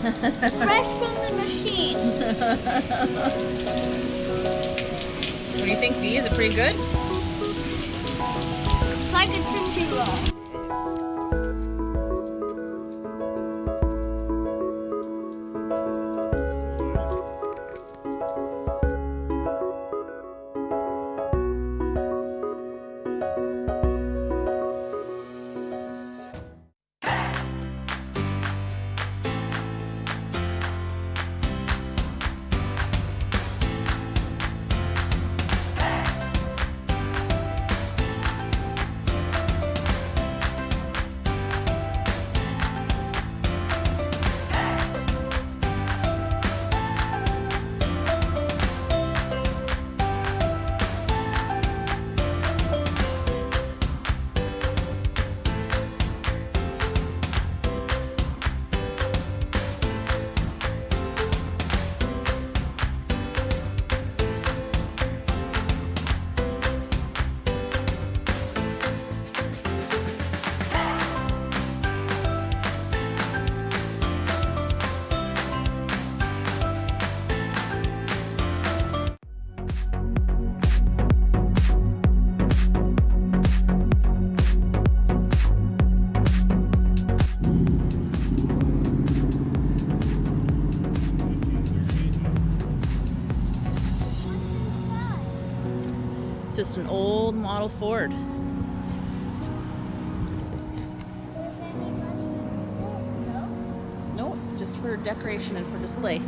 Fresh from the machine. What do you think, V? Is it pretty good? It's like a Tootsie Roll. It's just an old model Ford. No, it's just for decoration and for display.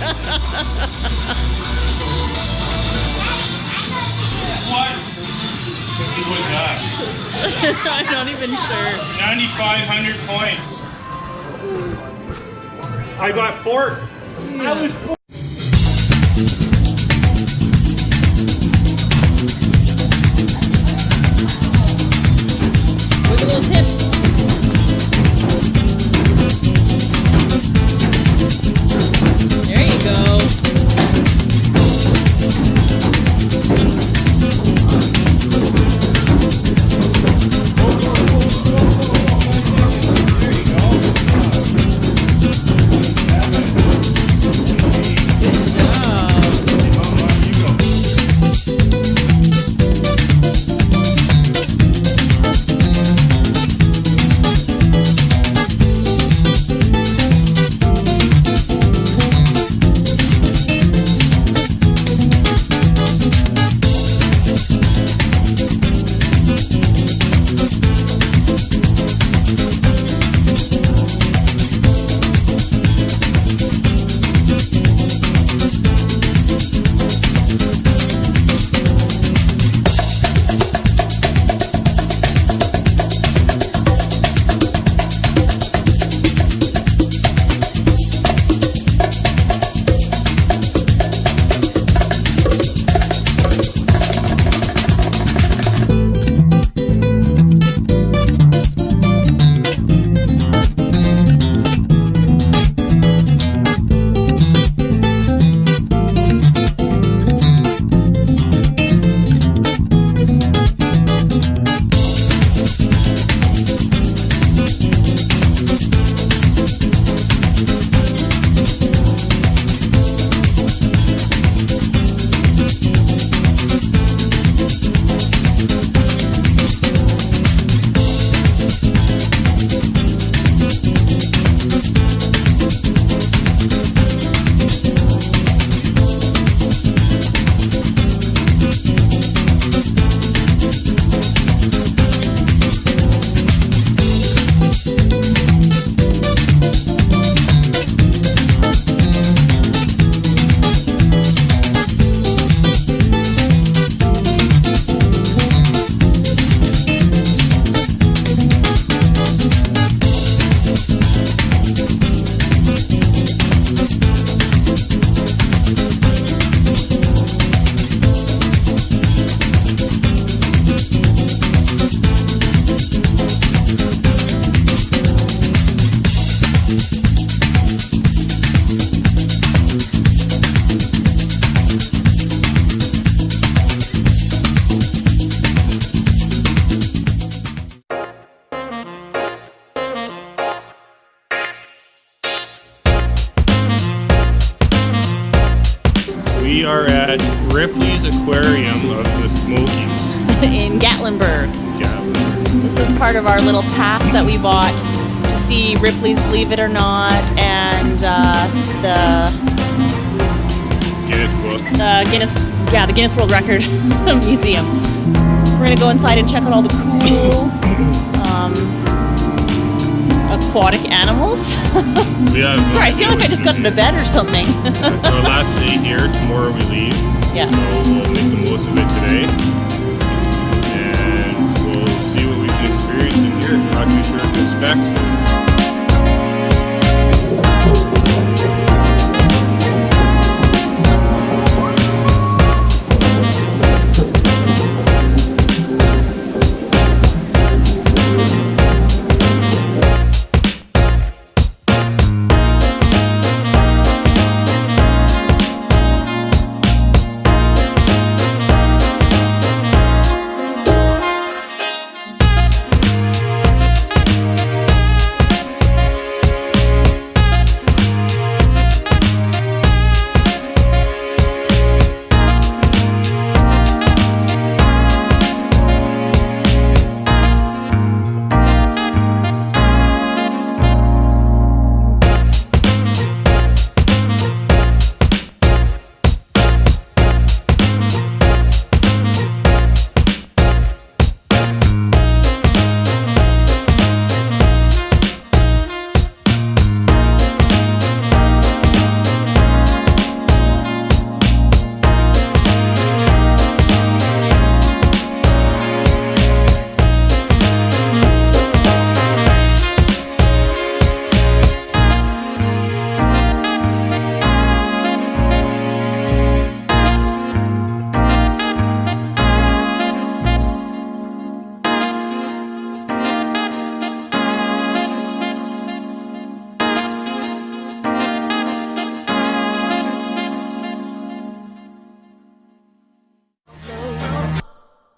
What? Who was that? I'm not even sure. 9,500 points. I got fourth. I was fourth. Look at those hips. There you go. We are at Ripley's Aquarium of the Smokies. In Gatlinburg. Gatlinburg. This is part of our little pass that we bought to see Ripley's Believe It or Not and the Guinness Book. The Guinness World Record Museum. We're gonna go inside and check out all the cool aquatic animals. We have, Sorry, I feel like I just got into bed or something. our last day here. Tomorrow we leave. Yeah. So we'll make the most of it today. And we'll see what we can experience in here. Not too sure of the specs.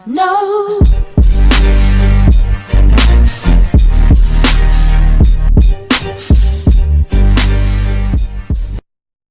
No.